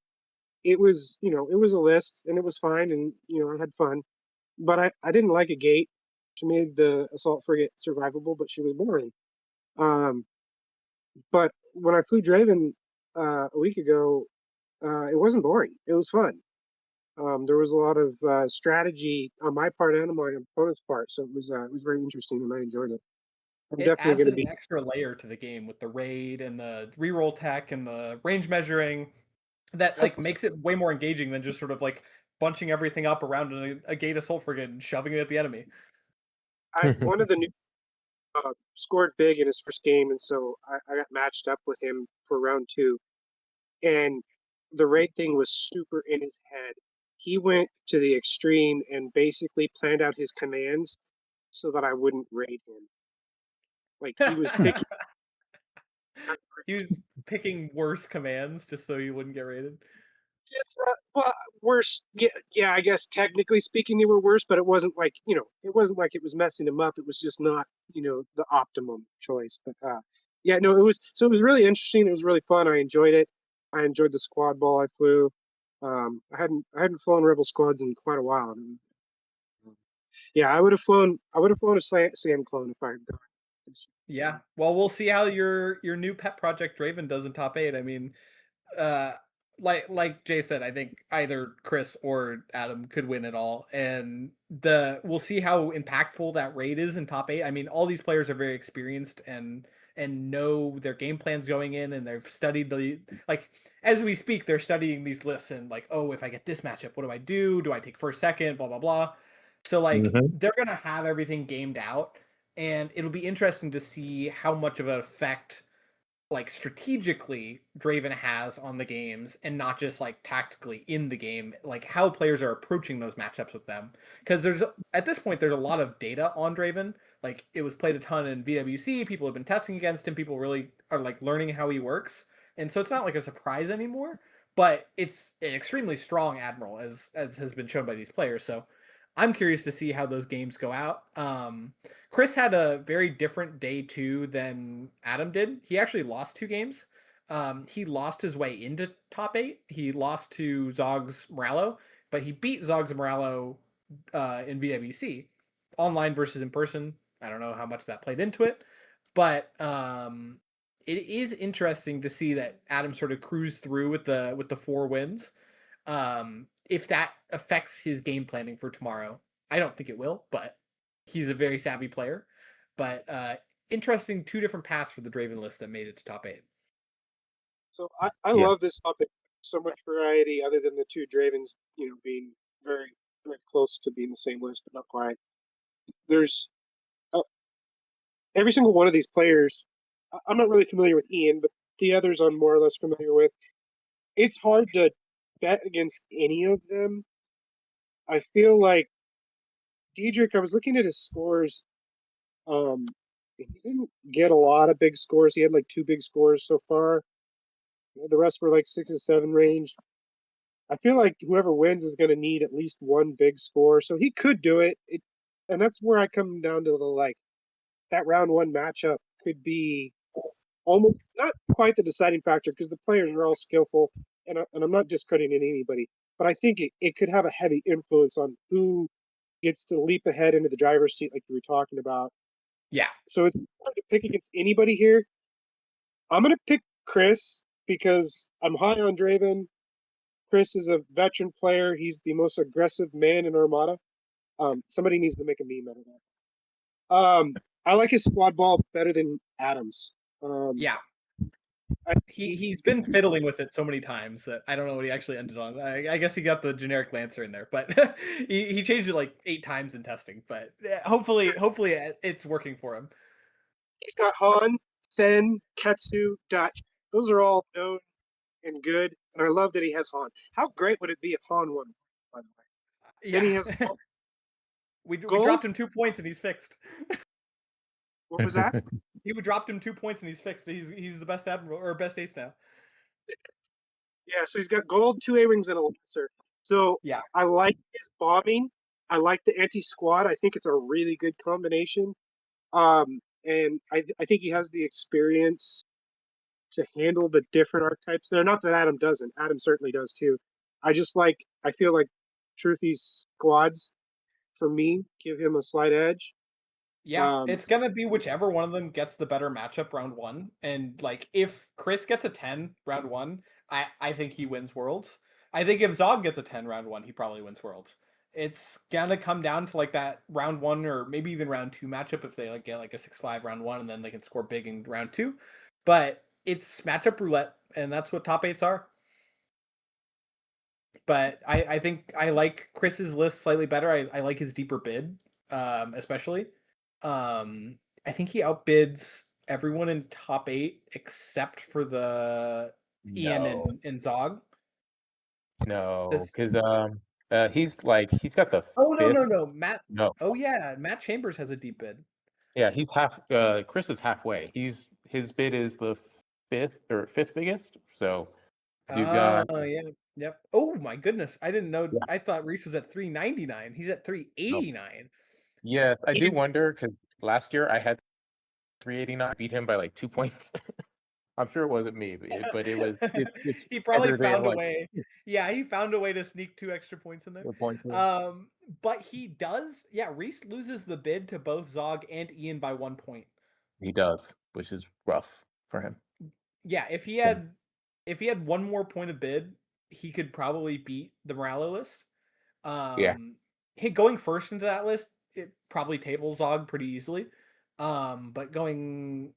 it was a list, and it was fine, and I had fun. But I didn't like a gate. She made the assault frigate survivable, but she was boring. Um, but when I flew Draven a week ago, it wasn't boring. It was fun. There was a lot of strategy on my part and on my opponent's part, so it was very interesting, and I enjoyed it. I'm It definitely adds going to an be. extra layer to the game with the raid and the reroll tech and the range measuring that like makes it way more engaging than just sort of like bunching everything up around a gate assault frigate and shoving it at the enemy. One of the new scored big in his first game, and so I got matched up with him for round two, and the raid thing was super in his head. He went to the extreme and basically planned out his commands so that I wouldn't raid him. Like he was picking. He was picking worse commands just so he wouldn't get raided. It's well, worse. Yeah, yeah. I guess technically speaking, they were worse, but it wasn't like it wasn't like it was messing him up. It was just not the optimum choice. But yeah, no, it was. So it was really interesting. It was really fun. I enjoyed it. I enjoyed the squad ball I flew. I hadn't flown Rebel squads in quite a while. And, yeah, I would have flown a Sam clone if I had gone. Yeah. Well, we'll see how your new pet project Draven does in top 8. I mean, uh like Jay said, I think either Chris or Adam could win it all, and we'll see how impactful that raid is in top 8. I mean, all these players are very experienced and know their game plans going in, and they've studied the like as we speak they're studying these lists and like, oh, if I get this matchup, what do I do? Do I take first, second, blah blah blah. So like Mhm. they're gonna have everything gamed out, and it'll be interesting to see how much of an effect like strategically Draven has on the games and not just like tactically in the game, like how players are approaching those matchups with them. Because there's at this point there's a lot of data on Draven. Like it was played a ton in VWC. People have been testing against him. People really are like learning how he works, and so it's not like a surprise anymore. But it's an extremely strong admiral, as has been shown by these players. So I'm curious to see how those games go out. Chris had a very different day two than Adam did. He actually lost 2 games. He lost his way into top 8. He lost to Zog's Morallo, but he beat Zog's Morallo in VWC, online versus in person. I don't know how much that played into it, but it is interesting to see that Adam sort of cruised through with the 4 wins. If that affects his game planning for tomorrow, I don't think it will, but he's a very savvy player. But interesting 2 different paths for the Draven list that made it to top 8. So I Yeah. love this topic. So much variety, other than the two Dravens, being very, very close to being the same list, but not quite. There's uh, every single one of these players. I'm not really familiar with Ian, but the others I'm more or less familiar with. It's hard to bet against any of them. I feel like Diedrich. I was looking at his scores. He didn't get a lot of big scores. He had like 2 big scores so far. The rest were like 6 and 7 range. I feel like whoever wins is going to need at least one big score, so he could do it. And that's where I come down to the like that round one matchup could be almost not quite the deciding factor because the players are all skillful, and I'm not discrediting anybody, but I think it could have a heavy influence on who gets to leap ahead into the driver's seat, like you were talking about. Yeah. So it's hard to pick against anybody here. I'm gonna pick Chris because I'm high on Draven. Chris is a veteran player. He's the most aggressive man in Armada. Somebody needs to make a meme out of that. I like his squad ball better than Adams. Yeah. I, He's been fiddling with it so many times that I don't know what he actually ended on. I guess he got the generic Lancer in there, but he changed it like 8 times in testing. But hopefully it's working for him. he's got Han, Fen, Ketsu, Dutch. Those are all known and good, and I love that he has Han. How great would it be if Han won, by the way? Then Yeah. he has we gold. dropped him 2 points and he's fixed. What was that? We dropped him 2 points and he's fixed. He's the best admiral or best ace now. Yeah, so he's got gold, 2 A-wings, and a Lancer. So Yeah. I like his bombing. I like the anti-squad. I think it's a really good combination. And I think he has the experience to handle the different archetypes there. Not that Adam doesn't. Adam certainly does too. I feel like Truthy's squads, for me, give him a slight edge. Yeah, it's gonna be whichever one of them gets the better matchup round 1, and, like, if Chris gets a 10 round 1, I think he wins Worlds. I think if Zog gets a 10 round 1, he probably wins Worlds. It's gonna come down to, like, that round 1 or maybe even round 2 matchup if they, like, get, like, a 6-5 round 1 and then they can score big in round 2, but it's matchup roulette, and that's what top 8s are. But I think I like Chris's list slightly better. I like his deeper bid, especially. I think he outbids everyone in top 8 except for the Ian No, and Zog. no, This, because he's got the oh no fifth. Matt. No, Oh yeah, Matt Chambers has a deep bid. yeah, he's half. Chris is halfway. His bid is the fifth biggest. So you've Oh got yeah, yep. Oh my goodness, I didn't know. yeah. I thought Reese was at 399. He's at 389. Yes, I do wonder because last year I had 389, beat him by like 2 points. I'm sure it wasn't me, but it's He probably better than found a like way. Yeah, he found a way to sneak 2 extra points in there. the points. But he does. Yeah, Reese loses the bid to both Zog and Ian by 1 point. He does, which is rough for him. Yeah, if he Yeah. had 1 more point of bid, he could probably beat the Morale list. Yeah. Hey, going first into that list, it probably tables Zog pretty easily. But going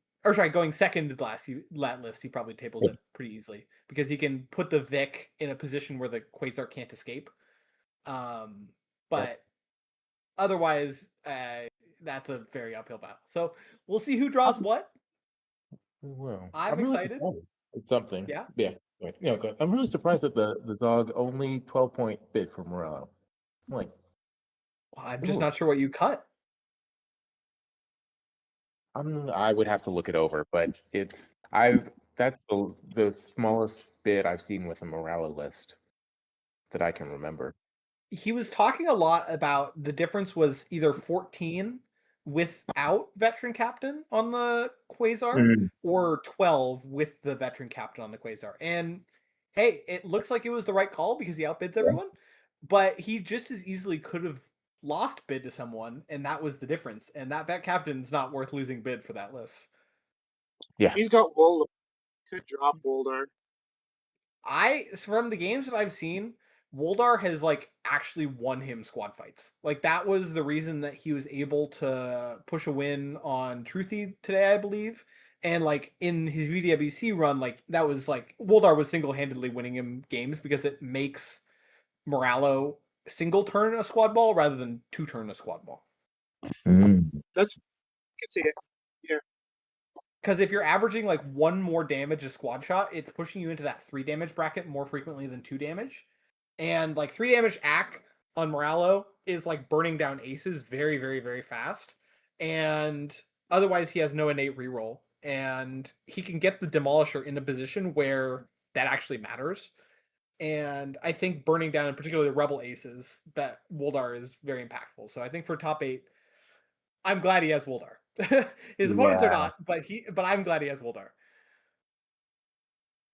second to that list, he probably tables it pretty easily because he can put the Vic in a position where the Quasar can't escape. But otherwise, that's a very uphill battle. So we'll see who draws what. Well, I'm I'm really excited. surprised. It's something. Yeah. Yeah. Right. Yeah. Okay. I'm really surprised that the Zog only 12-point bid for Morello. I'm like, Well, I'm just ooh, not sure what you cut. I would have to look it over, but that's the smallest bid I've seen with a Morello list that I can remember. He was talking a lot about the difference was either 14 without veteran captain on the Quasar or 12 with the veteran captain on the Quasar. And hey, it looks like it was the right call because he outbids everyone, but he just as easily could have lost bid to someone, and that was the difference. And that vet captain's not worth losing bid for that list. Yeah. He's got Woldar. Could drop Woldar. From the games that I've seen, Woldar has like actually won him squad fights. Like that was the reason that he was able to push a win on Truthy today, I believe. And like in his VWC run, like that was like Woldar was single-handedly winning him games because it makes Morallo single turn a squad ball rather than 2-turn a squad ball. That's I can see it. Yeah. Because if you're averaging like 1 more damage a squad shot, it's pushing you into that 3 damage bracket more frequently than 2 damage. And like 3 damage AC on Morallo is like burning down aces very, very, very fast. And otherwise, he has no innate reroll. And he can get the Demolisher in a position where that actually matters. And I think burning down, in particular, the Rebel aces, that Woldar is very impactful. So I think for top 8, I'm glad he has Woldar. His opponents are Yeah. not, but I'm glad he has Woldar.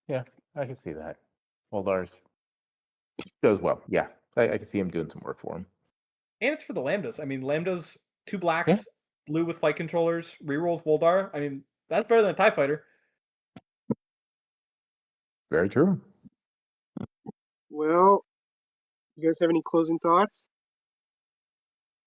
Yeah. I can see that. Well, Lars does well. Yeah. I can see him doing some work for him. And it's for the Lambdas. I mean, Lambdas, 2 blacks, Yeah. blue with flight controllers, reroll with Woldar. I mean, that's better than a TIE fighter. Very true. Well, you guys have any closing thoughts?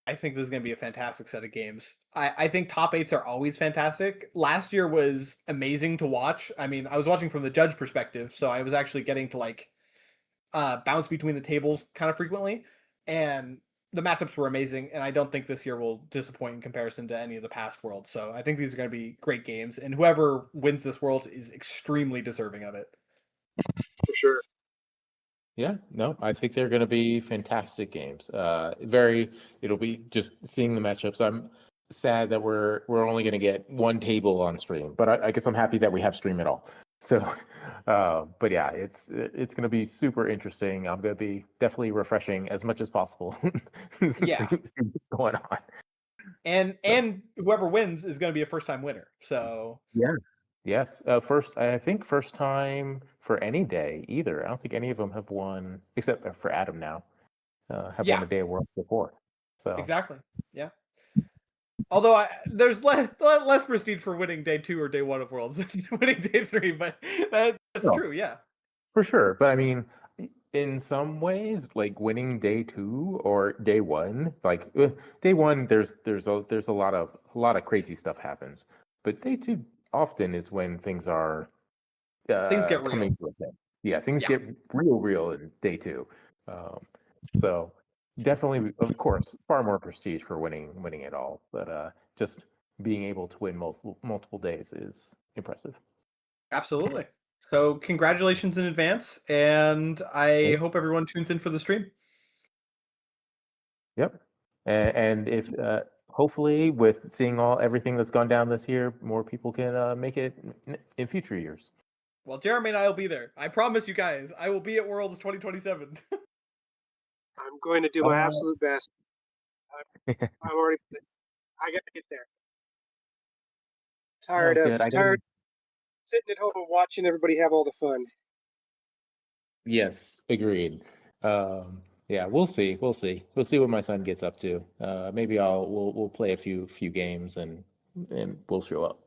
I think this is going to be a fantastic set of games. I think top eights are always fantastic. Last year was amazing to watch. I mean, I was watching from the judge perspective, so I was actually getting to like bounce between the tables kind of frequently, and the matchups were amazing. And I don't think this year will disappoint in comparison to any of the past worlds. So I think these are going to be great games, and whoever wins this world is extremely deserving of it. For sure. Yeah, no, I think they're going to be fantastic games. It'll be just seeing the matchups. I'm sad that we're only going to get one table on stream, but I guess I'm happy that we have stream at all. So, but yeah, it's going to be super interesting. I'm going to be definitely refreshing as much as possible. Yeah. See what's going on. And whoever wins is going to be a first time winner. So Yes. I think first time for any day either. I don't think any of them have won, except for Adam now, have won yeah, a day of Worlds before. So exactly. Yeah. Although there's less prestige for winning day 2 or day 1 of Worlds than winning day 3, but that's No. true. Yeah. for sure. But I mean, in some ways, like winning day 2 or day 1, like day 1, there's a lot of crazy stuff happens. But day 2 often is when things are Things get real. coming to a head. Yeah, things Yeah. get real in day 2. So definitely, of course, far more prestige for winning it all. But just being able to win multiple days is impressive. Absolutely. So congratulations in advance, and I Thanks. hope everyone tunes in for the stream. Yep. And if hopefully with seeing everything that's gone down this year, more people can make it in future years. Well, Jeremy and I will be there. I promise you guys, I will be at Worlds 2027. I'm going to do my absolute best. I'm already. I got to get there. Sounds good. Tired sitting at home and watching everybody have all the fun. Yes, agreed. Yeah, we'll see. We'll see what my son gets up to. Maybe we'll play a few games and we'll show up.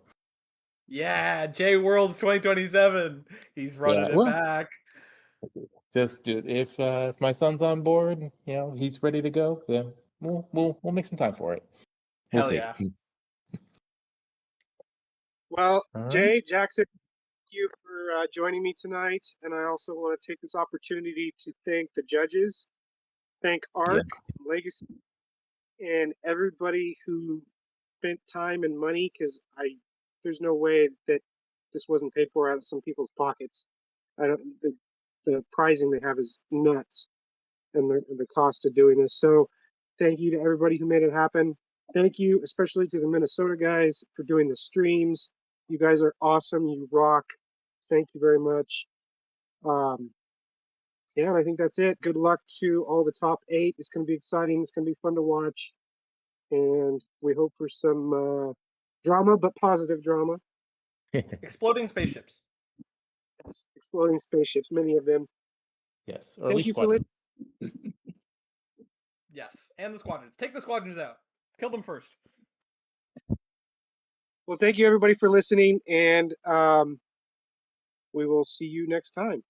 Yeah, J Worlds 2027. He's running Yeah, it well, back. just if my son's on board, he's ready to go, then we'll make some time for it. We'll Hell see. yeah. Well, All right. Jay, Jackson, thank you for joining me tonight. And I also want to take this opportunity to thank the judges, thank ARC, Legacy, and everybody who spent time and money, because there's no way that this wasn't paid for out of some people's pockets. I don't the pricing they have is nuts, and the cost of doing this. So thank you to everybody who made it happen. Thank you especially to the Minnesota guys for doing the streams. You guys are awesome. You rock. Thank you very much. Yeah, and I think that's it. Good luck to all the top 8. It's going to be exciting. It's going to be fun to watch. And we hope for some drama, but positive drama. Exploding spaceships. Yes, exploding spaceships, many of them. Yes, or at Thank least you for one. Yes, and the squadrons. Take the squadrons out. Kill them first. Well, thank you everybody for listening, and we will see you next time.